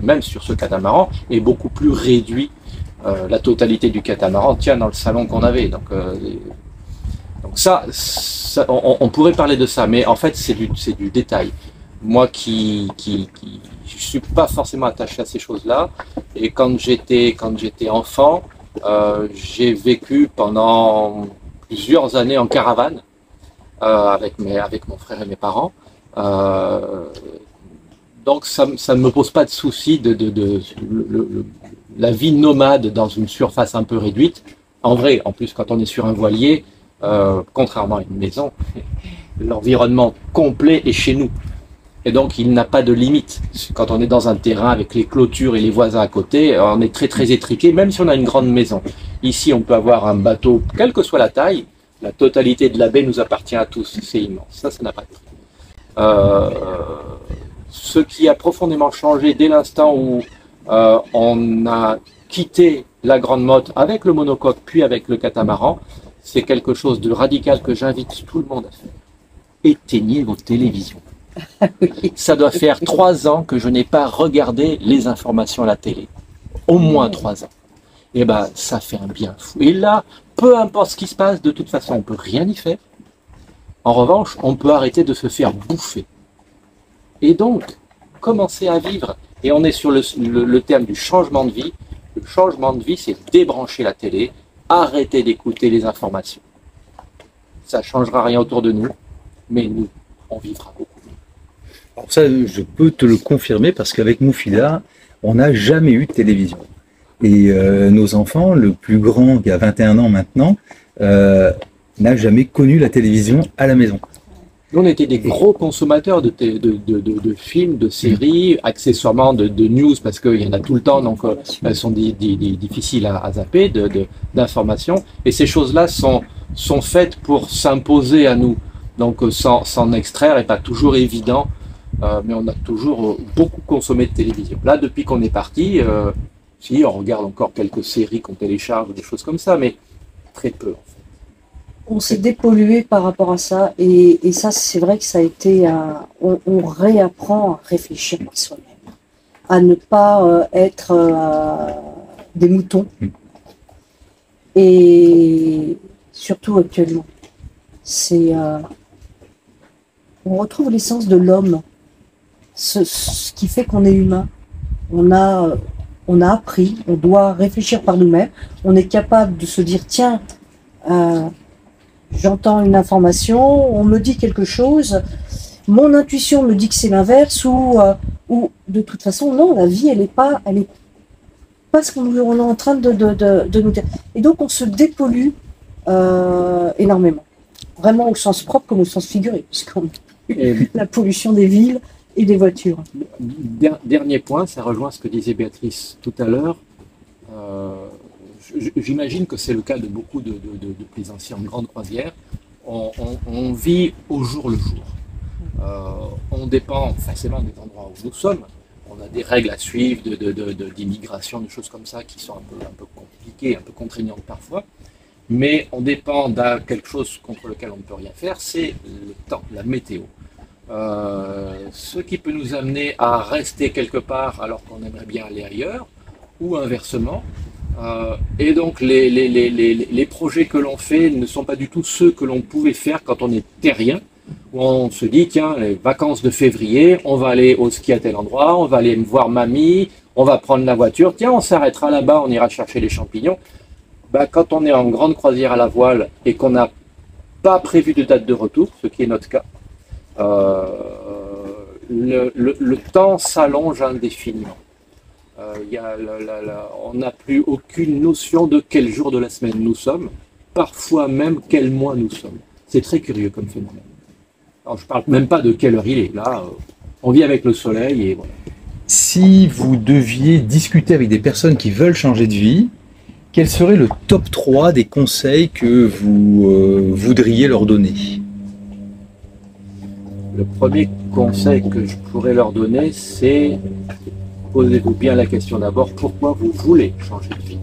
même sur ce catamaran, est beaucoup plus réduit. La totalité du catamaran tient dans le salon qu'on avait. Donc ça on pourrait parler de ça, mais en fait c'est du détail. Moi je suis pas forcément attaché à ces choses-là, et quand j'étais enfant, j'ai vécu pendant plusieurs années en caravane avec mon frère et mes parents. Donc ça ne me pose pas de souci la vie nomade dans une surface un peu réduite. En vrai, en plus quand on est sur un voilier, contrairement à une maison, l'environnement complet est chez nous. Et donc il n'a pas de limite. Quand on est dans un terrain avec les clôtures et les voisins à côté, on est très très étriqué, même si on a une grande maison. Ici on peut avoir un bateau, quelle que soit la taille, la totalité de la baie nous appartient à tous, c'est immense. Ça n'a pas de prix. Ce qui a profondément changé dès l'instant où on a quitté la grande motte avec le monocoque puis avec le catamaran, c'est quelque chose de radical que j'invite tout le monde à faire. Éteignez vos télévisions. Ça doit faire 3 ans que je n'ai pas regardé les informations à la télé. Au moins 3 ans. Et ben ça fait un bien fou. Et là, peu importe ce qui se passe, de toute façon, on peut rien y faire. En revanche, on peut arrêter de se faire bouffer. Et donc, commencer à vivre. Et on est sur le terme du changement de vie. Le changement de vie, c'est débrancher la télé, arrêter d'écouter les informations. Ça ne changera rien autour de nous, mais nous, on vivra beaucoup. Alors ça, je peux te le confirmer parce qu'avec Moufida, on n'a jamais eu de télévision. Et nos enfants, le plus grand qui a 21 ans maintenant, n'a jamais connu la télévision à la maison. On était des gros consommateurs de films, de séries, accessoirement de news, parce qu'il y en a tout le temps, donc elles sont difficiles à zapper, d'informations. Et ces choses-là sont faites pour s'imposer à nous. Donc s'en extraire n'est pas toujours évident, mais on a toujours beaucoup consommé de télévision. Là, depuis qu'on est parti, si on regarde encore quelques séries qu'on télécharge, des choses comme ça, mais très peu en fait. On s'est dépollué par rapport à ça, et ça c'est vrai que ça a été on réapprend à réfléchir par soi-même, à ne pas être des moutons, et surtout actuellement c'est on retrouve l'essence de l'homme, ce qui fait qu'on est humain. On a appris, on doit réfléchir par nous-mêmes, on est capable de se dire tiens, j'entends une information, on me dit quelque chose, mon intuition me dit que c'est l'inverse, ou de toute façon, non, la vie, elle est pas ce qu'on est en train de nous dire. Et donc, on se dépollue énormément. Vraiment au sens propre comme au sens figuré, puisqu'on la pollution des villes et des voitures. Dernier point, ça rejoint ce que disait Béatrice tout à l'heure. J'imagine que c'est le cas de beaucoup de plaisanciers en grande croisière. On vit au jour le jour. On dépend forcément des endroits où nous sommes. On a des règles à suivre d'immigration, de choses comme ça qui sont un peu compliquées, un peu contraignantes parfois. mais on dépend de quelque chose contre lequel on ne peut rien faire, c'est le temps, la météo. Ce qui peut nous amener à rester quelque part alors qu'on aimerait bien aller ailleurs, ou inversement. Et donc les projets que l'on fait ne sont pas du tout ceux que l'on pouvait faire quand on est terrien, où on se dit, tiens, les vacances de février, on va aller au ski à tel endroit, on va aller voir mamie, on va prendre la voiture, tiens, on s'arrêtera là-bas, on ira chercher les champignons. Ben, quand on est en grande croisière à la voile et qu'on n'a pas prévu de date de retour, ce qui est notre cas, le temps s'allonge indéfiniment. On n'a plus aucune notion de quel jour de la semaine nous sommes, parfois même quel mois nous sommes. C'est très curieux comme phénomène. Alors, je ne parle même pas de quelle heure il est. Là, on vit avec le soleil et voilà. Si vous deviez discuter avec des personnes qui veulent changer de vie, quel serait le top 3 des conseils que vous voudriez leur donner? Le premier conseil que je pourrais leur donner, c'est posez-vous bien la question d'abord, pourquoi vous voulez changer de vie?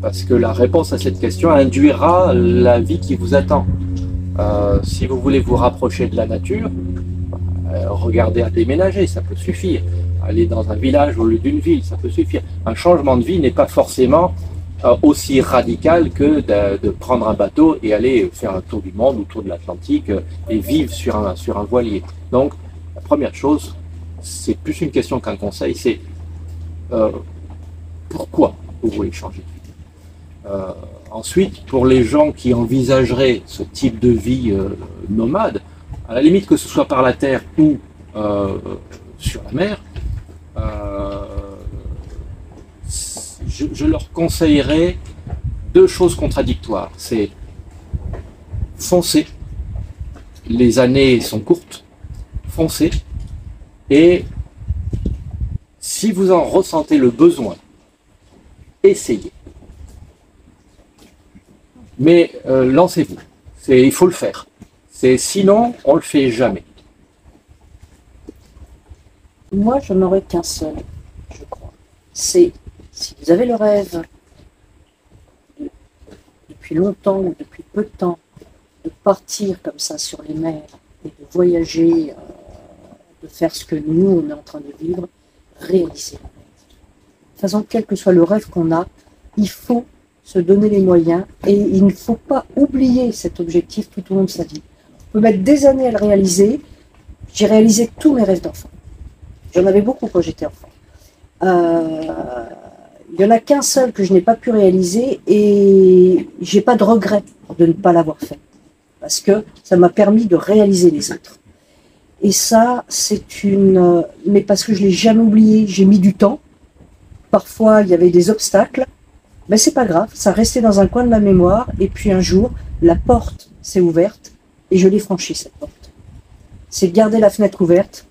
Parce que la réponse à cette question induira la vie qui vous attend. Si vous voulez vous rapprocher de la nature, regardez à déménager, ça peut suffire. Aller dans un village au lieu d'une ville, ça peut suffire. Un changement de vie n'est pas forcément aussi radical que de prendre un bateau et aller faire un tour du monde, autour de l'Atlantique et vivre sur un voilier. Donc, la première chose, c'est plus une question qu'un conseil, c'est pourquoi vous voulez changer de vie. Ensuite, pour les gens qui envisageraient ce type de vie nomade, à la limite que ce soit par la terre ou sur la mer, je leur conseillerais deux choses contradictoires. C'est foncer, les années sont courtes, foncez, et si vous en ressentez le besoin, essayez. Mais lancez-vous, il faut le faire. Sinon, on ne le fait jamais. Moi, je n'aurais qu'un seul, je crois. C'est, si vous avez le rêve, depuis longtemps ou depuis peu de temps, de partir comme ça sur les mers et de voyager, de faire ce que nous, on est en train de vivre, réaliser le rêve. De toute façon, quel que soit le rêve qu'on a, il faut se donner les moyens et il ne faut pas oublier cet objectif tout au long de sa vie. On peut mettre des années à le réaliser. J'ai réalisé tous mes rêves d'enfant. J'en avais beaucoup quand j'étais enfant. Il n'y en a qu'un seul que je n'ai pas pu réaliser et j'ai pas de regret de ne pas l'avoir fait. Parce que ça m'a permis de réaliser les autres. Et ça, c'est une... Mais parce que je ne l'ai jamais oublié, j'ai mis du temps. Parfois, il y avait des obstacles. Mais c'est pas grave, ça restait dans un coin de ma mémoire. Et puis un jour, la porte s'est ouverte et je l'ai franchie, cette porte. C'est garder la fenêtre ouverte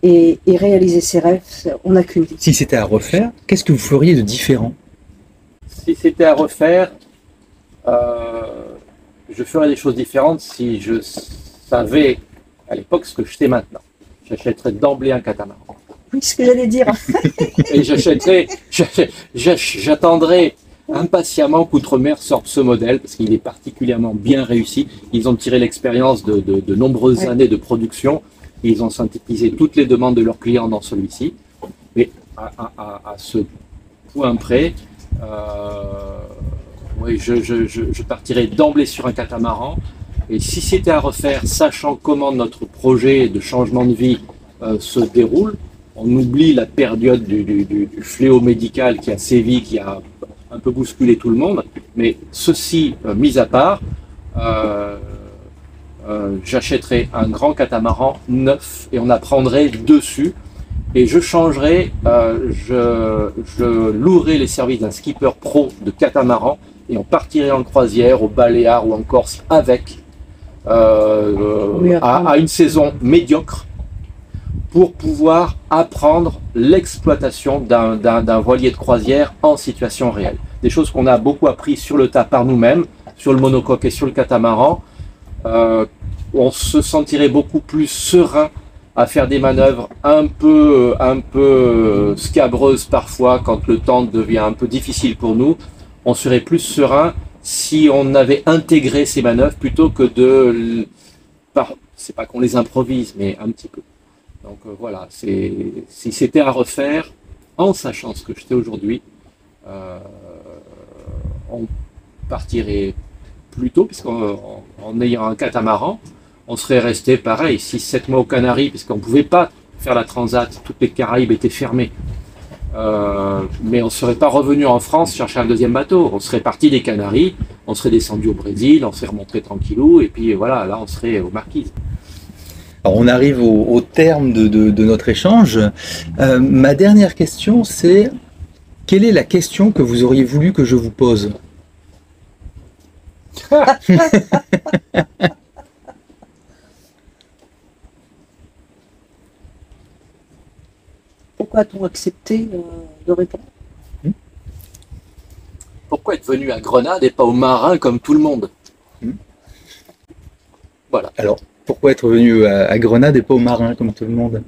et réaliser ses rêves. On n'a qu'une vie. Si c'était à refaire, qu'est-ce que vous feriez de différent? Si c'était à refaire, je ferais des choses différentes si je savais à l'époque ce que je sais maintenant. J'achèterais d'emblée un catamaran. Oui, ce que j'allais dire. Et j'attendrai impatiemment qu'Outre-mer sorte ce modèle parce qu'il est particulièrement bien réussi. Ils ont tiré l'expérience de nombreuses années de production. Et ils ont synthétisé toutes les demandes de leurs clients dans celui-ci. Mais à ce point près, oui, je partirai d'emblée sur un catamaran. Et si c'était à refaire, sachant comment notre projet de changement de vie se déroule, on oublie la période du fléau médical qui a sévi, qui a un peu bousculé tout le monde. Mais ceci mis à part, j'achèterai un grand catamaran neuf et on apprendrait dessus. Et je changerai, je louerai les services d'un skipper pro de catamaran et on partirait en croisière au Baléares ou en Corse avec à une saison médiocre pour pouvoir apprendre l'exploitation d'un voilier de croisière en situation réelle. Des choses qu'on a beaucoup appris sur le tas par nous-mêmes, sur le monocoque et sur le catamaran. On se sentirait beaucoup plus serein à faire des manœuvres un peu scabreuses parfois quand le temps devient un peu difficile pour nous. on serait plus serein si on avait intégré ces manœuvres plutôt que c'est pas qu'on les improvise, mais un petit peu. Donc voilà, si c'était à refaire, en sachant ce que je sais aujourd'hui, on partirait plus tôt, puisqu'en ayant un catamaran, on serait resté pareil, 6-7 mois aux Canaries, puisqu'on ne pouvait pas faire la transat, toutes les Caraïbes étaient fermées. Mais on ne serait pas revenu en France chercher un deuxième bateau. On serait parti des Canaries, on serait descendu au Brésil, on serait remonté tranquillou, et puis voilà, là on serait aux Marquises. Alors on arrive au terme de notre échange. Ma dernière question, c'est quelle est la question que vous auriez voulu que je vous pose? Pourquoi a-t-on accepté de répondre? Pourquoi être venu à Grenade et pas au Marin comme tout le monde? Voilà. Alors, pourquoi être venu à Grenade et pas au Marin comme tout le monde?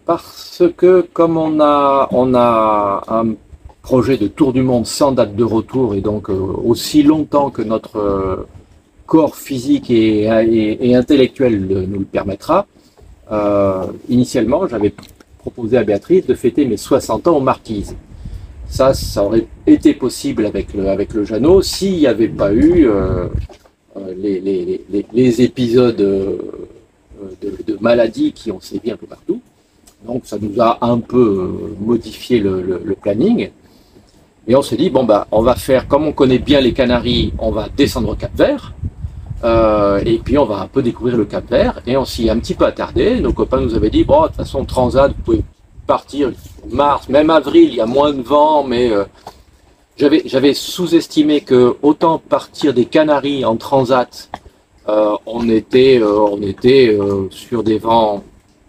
Parce que comme on a un projet de tour du monde sans date de retour, et donc aussi longtemps que notre corps physique et intellectuel nous le permettra, initialement j'avais proposé à Béatrice de fêter mes 60 ans aux Marquises. Ça aurait été possible avec le Jeannot s'il n'y avait pas eu les épisodes de maladies qui ont sévi un peu partout. Donc ça nous a un peu modifié le planning. Et on s'est dit, bon bah on va faire, comme on connaît bien les Canaries, on va descendre au Cap-Vert. Et puis on va un peu découvrir le Cap-Vert. Et on s'y est un petit peu attardé. Nos copains nous avaient dit, bon de toute façon Transat, vous pouvez partir mars, même avril, il y a moins de vent, mais j'avais sous-estimé que autant partir des Canaries en Transat, on était sur des vents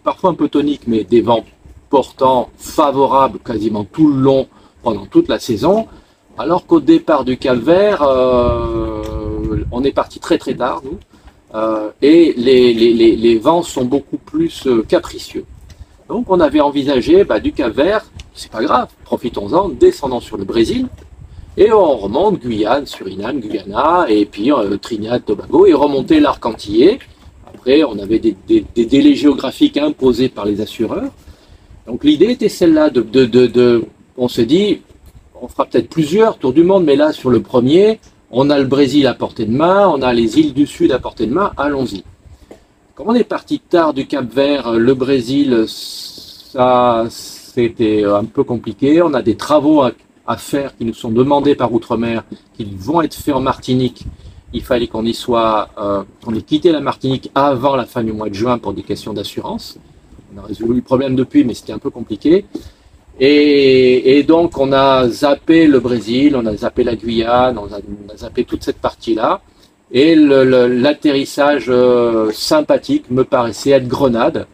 parfois un peu toniques, mais des vents portants favorables quasiment tout le long, pendant toute la saison, alors qu'au départ du Cap-Vert, on est parti très très tard, nous, et les vents sont beaucoup plus capricieux. Donc on avait envisagé du Cap-Vert, c'est pas grave, profitons-en, descendons sur le Brésil, et on remonte Guyane, Suriname, Guyana, et puis Trinidad, Tobago, et remonter l'arc antillais. Après, on avait des délais géographiques imposés par les assureurs. Donc l'idée était celle-là, on se dit, on fera peut-être plusieurs tours du monde, mais là, sur le premier, on a le Brésil à portée de main, on a les îles du Sud à portée de main, allons-y. Comme on est parti tard du Cap-Vert, le Brésil, ça, c'était un peu compliqué. On a des travaux à faire qui nous sont demandés par Outre-mer, qui vont être faits en Martinique. Il fallait qu'on y soit, qu'on ait quitté la Martinique avant la fin du mois de juin pour des questions d'assurance. On a résolu le problème depuis, mais c'était un peu compliqué. Et donc on a zappé le Brésil, on a zappé la Guyane, on a zappé toute cette partie-là. Et l'atterrissage sympathique me paraissait être Grenade.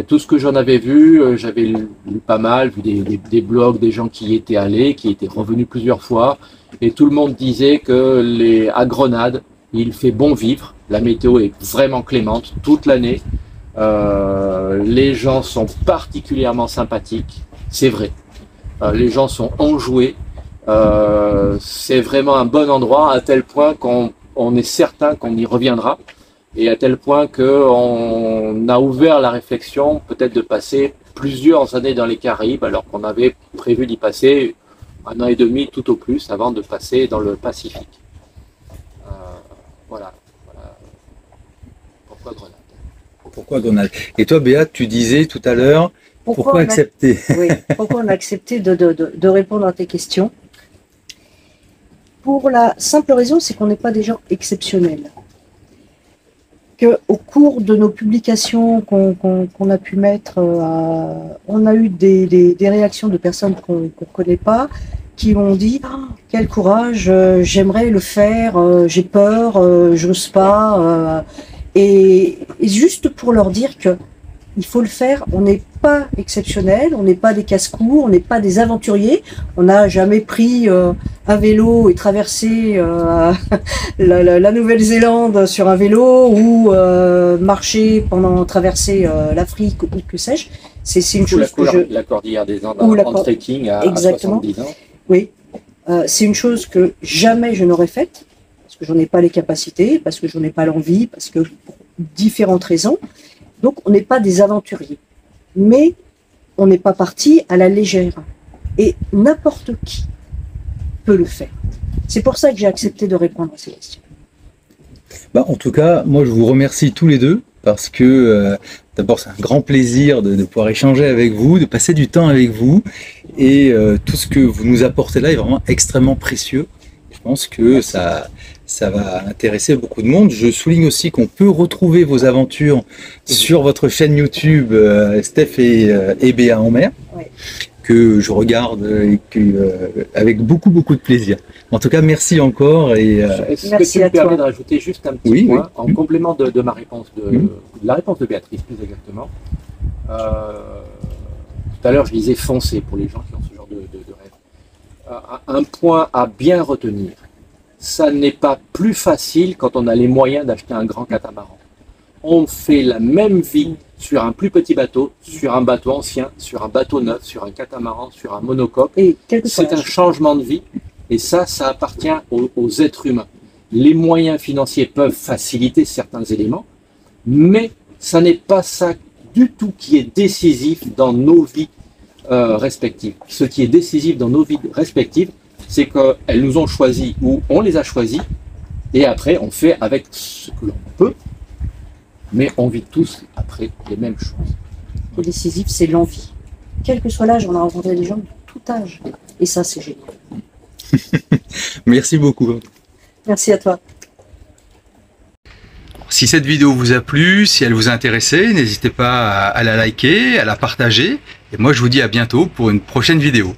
Tout ce que j'en avais vu, j'avais lu pas mal, vu des blogs, des gens qui y étaient allés, qui étaient revenus plusieurs fois. Et tout le monde disait que à Grenade, il fait bon vivre. La météo est vraiment clémente toute l'année. Les gens sont particulièrement sympathiques. C'est vrai. Les gens sont enjoués. C'est vraiment un bon endroit, à tel point qu'on est certain qu'on y reviendra. Et à tel point qu'on a ouvert la réflexion peut-être de passer plusieurs années dans les Caraïbes, alors qu'on avait prévu d'y passer 1 an et demi tout au plus avant de passer dans le Pacifique. Voilà. Pourquoi Grenade? Pourquoi Grenade? Et toi, Béat, tu disais tout à l'heure, pourquoi accepter? Oui, pourquoi on a accepté de répondre à tes questions? Pour la simple raison, c'est qu'on n'est pas des gens exceptionnels. Au cours de nos publications qu'on a pu mettre, on a eu des réactions de personnes qu'on ne connaît pas, qui ont dit oh, « Quel courage, j'aimerais le faire, j'ai peur, j'ose pas. » Et juste pour leur dire que il faut le faire, on n'est pas exceptionnel, on n'est pas des casse-cou, on n'est pas des aventuriers, on n'a jamais pris un vélo et traversé la Nouvelle-Zélande sur un vélo ou traverser l'Afrique ou que sais-je. C'est une chose la cordillère des Andes en trekking à 70 ans. Oui. C'est une chose que jamais je n'aurais faite, parce que j'en ai pas les capacités, parce que j'en ai pas l'envie, parce que pour différentes raisons. Donc on n'est pas des aventuriers. Mais on n'est pas parti à la légère. Et n'importe qui peut le faire. C'est pour ça que j'ai accepté de répondre à ces questions. Bah, en tout cas, moi je vous remercie tous les deux parce que d'abord c'est un grand plaisir de pouvoir échanger avec vous, de passer du temps avec vous et tout ce que vous nous apportez là est vraiment extrêmement précieux. Je pense que ça va intéresser beaucoup de monde. Je souligne aussi qu'on peut retrouver vos aventures sur votre chaîne YouTube Steph et Béa en mer, Ouais. que je regarde avec beaucoup de plaisir. En tout cas, merci encore et Est-ce que Merci tu à me permets toi. de rajouter juste un petit Oui, point oui. en complément de ma réponse, Mm. de la réponse de Béatrice plus exactement. Tout à l'heure, je disais foncer pour les gens qui ont ce genre de rêve. Un point à bien retenir, ça n'est pas plus facile quand on a les moyens d'acheter un grand catamaran. On fait la même vie sur un plus petit bateau, sur un bateau ancien, sur un bateau neuf, sur un catamaran, sur un monocoque. Et quel que soit C'est un l'âge. changement de vie et ça appartient aux êtres humains. Les moyens financiers peuvent faciliter certains éléments, mais ça n'est pas ça du tout qui est décisif dans nos vies respectives. Ce qui est décisif dans nos vies respectives, c'est qu'elles nous ont choisis ou on les a choisis et après on fait avec ce que l'on peut, mais on vit tous après les mêmes choses. Ce qui est décisif, c'est l'envie. Quel que soit l'âge, on a rencontré des gens de tout âge. Et ça, c'est génial. merci beaucoup. Merci à toi. Si cette vidéo vous a plu, si elle vous a intéressé, n'hésitez pas à la liker, à la partager. Et moi, je vous dis à bientôt pour une prochaine vidéo.